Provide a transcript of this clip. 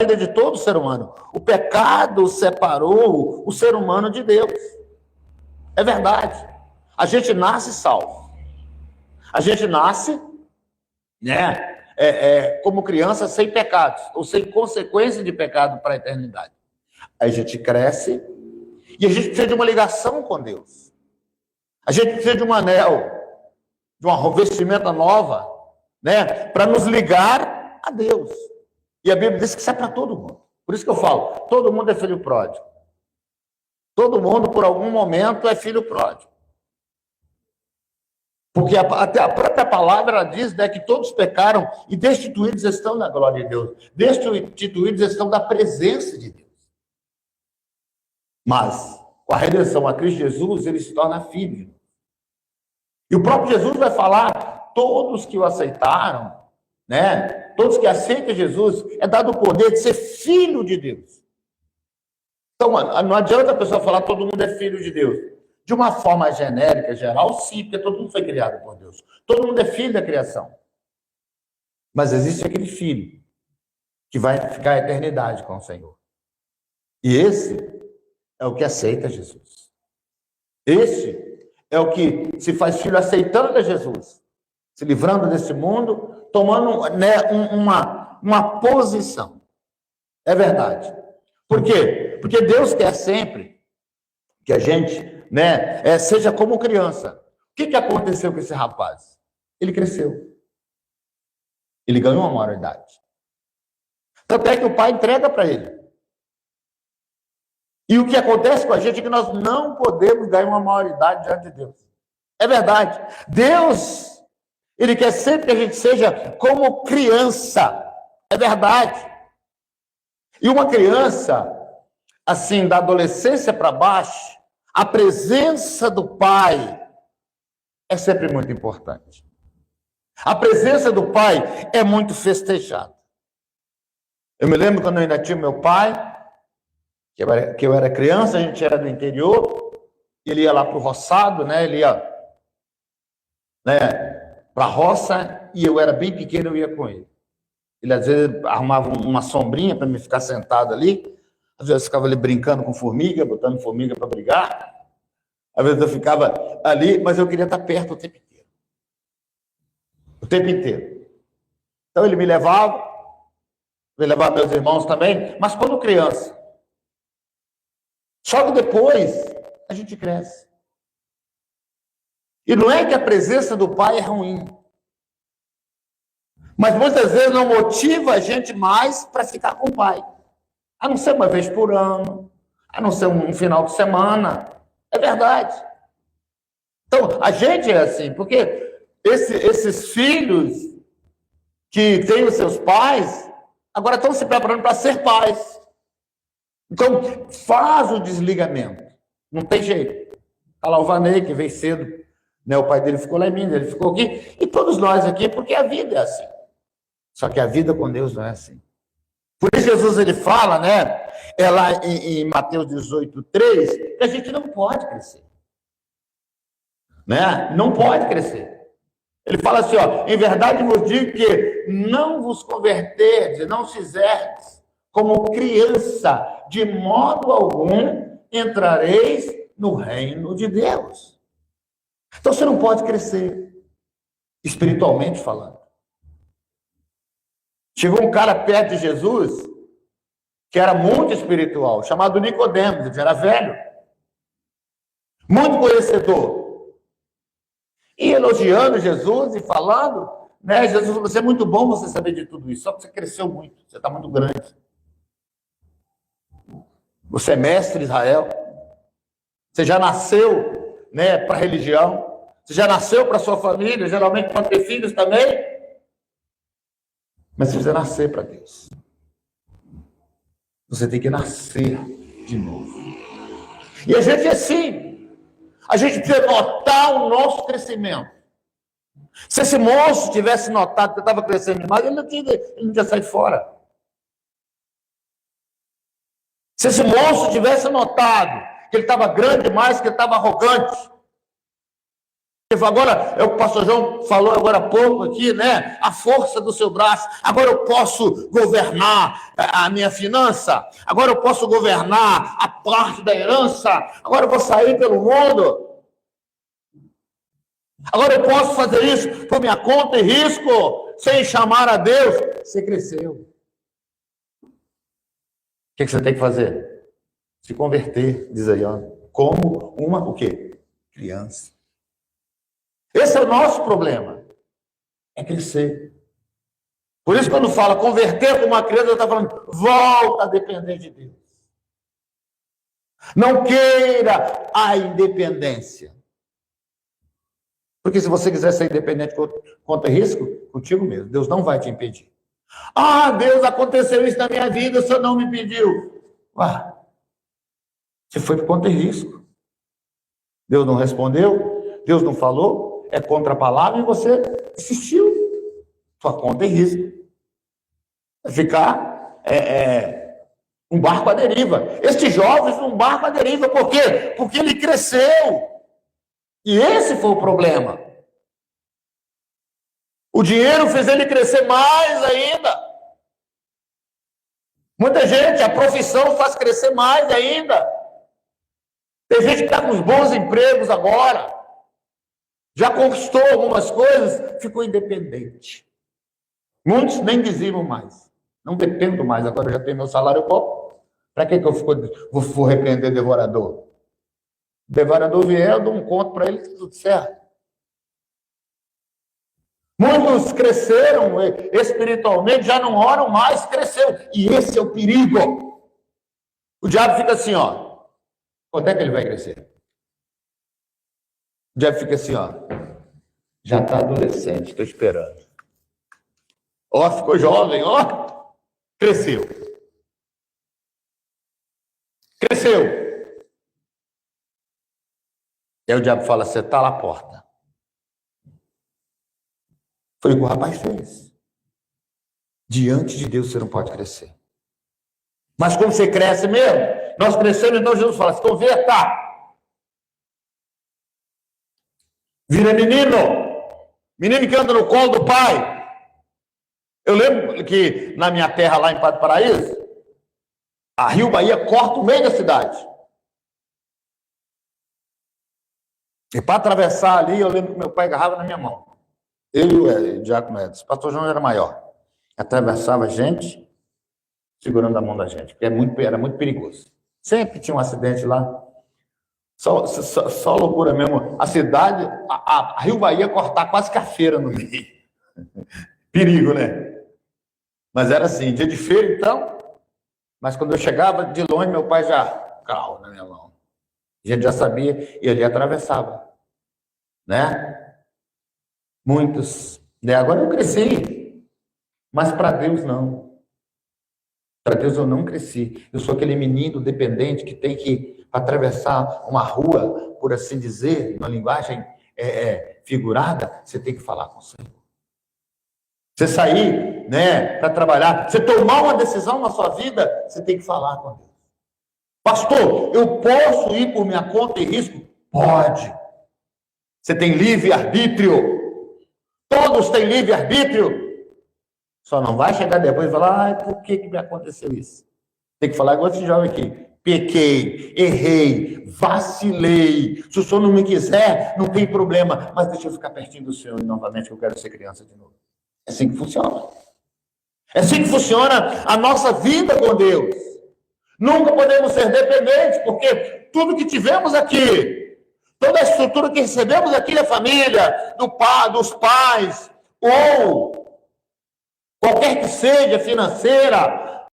vida de todo ser humano. O pecado separou o ser humano de Deus. É verdade. A gente nasce salvo. A gente nasce, né, como criança sem pecados, ou sem consequência de pecado para a eternidade. Aí a gente cresce e a gente precisa de uma ligação com Deus. A gente precisa de um anel, de uma vestimenta nova, né, para nos ligar a Deus. E a Bíblia diz que isso é para todo mundo. Por isso que eu falo, todo mundo é filho pródigo. Todo mundo, por algum momento, é filho pródigo. Porque até a própria palavra ela diz, né, que todos pecaram e destituídos estão da glória de Deus. Destituídos estão da presença de Deus. Mas, com a redenção a Cristo Jesus, ele se torna filho. E o próprio Jesus vai falar, todos que o aceitaram, né, todos que aceitam Jesus, é dado o poder de ser filho de Deus. Então, não adianta a pessoa falar todo mundo é filho de Deus. De uma forma genérica, geral, sim, porque todo mundo foi criado por Deus. Todo mundo é filho da criação. Mas existe aquele filho que vai ficar a eternidade com o Senhor. E esse é o que aceita Jesus. Esse é o que se faz filho aceitando a Jesus, se livrando desse mundo, tomando, né, uma posição. É verdade. Por quê? Porque Deus quer sempre que a gente, né, seja como criança. O que aconteceu com esse rapaz? Ele cresceu. Ele ganhou uma maioridade. Tanto é que o pai entrega para ele. E o que acontece com a gente é que nós não podemos ganhar uma maioridade diante de Deus. É verdade. Deus, ele quer sempre que a gente seja como criança. É verdade. E uma criança, assim, da adolescência para baixo, a presença do pai é sempre muito importante. A presença do pai é muito festejada. Eu me lembro quando eu ainda tinha meu pai, que eu era criança, a gente era do interior, ele ia lá para o roçado, né? Ele ia, né, para a roça, e eu era bem pequeno, eu ia com ele. Ele às vezes arrumava uma sombrinha para me ficar sentado ali, às vezes eu ficava ali brincando com formiga, botando formiga para brigar, às vezes eu ficava ali, mas eu queria estar perto o tempo inteiro. O tempo inteiro. Então ele me levava meus irmãos também, mas quando criança. Só que depois a gente cresce. E não é que a presença do pai é ruim, mas muitas vezes não motiva a gente mais para ficar com o pai. A não ser uma vez por ano, a não ser um final de semana. É verdade. Então, a gente é assim, porque esses filhos que têm os seus pais, agora estão se preparando para ser pais. Então, faz o desligamento. Não tem jeito. Olha lá o Vanei, que veio cedo, né? O pai dele ficou lá em Minas, ele ficou aqui, e todos nós aqui, porque a vida é assim. Só que a vida com Deus não é assim. Por isso Jesus ele fala, né? É lá em Mateus 18:3, que a gente não pode crescer. Né? Não pode crescer. Ele fala assim, ó, em verdade vos digo que não vos converterdes, não fizerdes como criança, de modo algum entrareis no reino de Deus. Então você não pode crescer, espiritualmente falando. Chegou um cara perto de Jesus, que era muito espiritual, chamado Nicodemos, ele era velho, muito conhecedor. E elogiando Jesus e falando, né? Jesus, você é muito bom você saber de tudo isso, só que você cresceu muito, você está muito grande. Você é mestre de Israel, você já nasceu, né, para a religião, você já nasceu para a sua família, geralmente para ter filhos também, mas você precisa nascer para Deus. Você tem que nascer de novo. E a gente é assim. A gente precisa notar o nosso crescimento. Se esse moço tivesse notado que eu estava crescendo demais, ele não tinha saído fora. Se esse moço tivesse notado que ele estava grande demais, que ele estava arrogante, Agora, é o que o pastor João falou agora há pouco aqui, né? A força do seu braço. Agora eu posso governar a minha finança. Agora eu posso governar a parte da herança. Agora eu vou sair pelo mundo. Agora eu posso fazer isso por minha conta e risco, sem chamar a Deus. Você cresceu. O que você tem que fazer? Se converter, diz aí, ó. Como uma, o quê? Criança. Esse é o nosso problema. É crescer. Por isso, quando fala converter como uma criança, eu estou falando, volta a depender de Deus. Não queira a independência. Porque se você quiser ser independente contra risco, contigo mesmo. Deus não vai te impedir. Ah, Deus, aconteceu isso na minha vida, o Senhor não me pediu. Ué, você foi por conta de risco. Deus não respondeu, Deus não falou. É contra a palavra e você insistiu. Sua conta é risco. Vai ficar um barco à deriva. Este jovem foi um barco à deriva. Por quê? Porque ele cresceu. E esse foi o problema. O dinheiro fez ele crescer mais ainda. Muita gente, a profissão faz crescer mais ainda. Tem gente que está com os bons empregos agora. Já conquistou algumas coisas, ficou independente. Muitos nem diziam mais. Não dependo mais, agora eu já tenho meu salário pouco. Para que eu vou repreender devorador? O devorador vier, eu dou um conto para ele, tudo certo. Muitos cresceram espiritualmente, já não oram mais, cresceu. E esse é o perigo. O diabo fica assim, ó. Quando é que ele vai crescer? O diabo fica assim, ó. Já está adolescente, estou esperando. Ó, ficou jovem, ó. Cresceu. Cresceu. E aí o diabo fala, você está lá à porta. Foi o que o rapaz fez. Diante de Deus você não pode crescer. Mas como você cresce mesmo, nós crescemos, então Jesus fala, se converta. Vira menino que anda no colo do pai. Eu lembro que na minha terra, lá em Padre Paraíso, a Rio Bahia corta o meio da cidade. E para atravessar ali, eu lembro que meu pai agarrava na minha mão. Eu e o Diácono Edson. O pastor João era maior. Atravessava a gente, segurando a mão da gente, porque era muito perigoso. Sempre tinha um acidente lá. Só loucura mesmo. A cidade, a Rio Bahia cortar quase que a feira no meio. Perigo, né? Mas era assim, dia de feira, então. Mas quando eu chegava de longe, meu pai já, carro na minha mão. A gente já sabia, e ele atravessava. Né? Muitos. Né? Agora eu cresci. Mas para Deus não. Para Deus eu não cresci. Eu sou aquele menino dependente que tem que atravessar uma rua, por assim dizer, numa linguagem figurada, você tem que falar com o Senhor. Você sair, né, para trabalhar, você tomar uma decisão na sua vida, você tem que falar com Deus. Pastor, eu posso ir por minha conta e risco? Pode. Você tem livre-arbítrio. Todos têm livre-arbítrio. Só não vai chegar depois e falar, por que me aconteceu isso? Tem que falar igual esse jovem aqui. Pequei, errei, vacilei. Se o Senhor não me quiser, não tem problema. Mas deixa eu ficar pertinho do Senhor e novamente eu quero ser criança de novo. É assim que funciona. É assim que funciona a nossa vida com Deus. Nunca podemos ser dependentes, porque tudo que tivemos aqui, toda a estrutura que recebemos aqui da família, dos pais, ou qualquer que seja, financeira,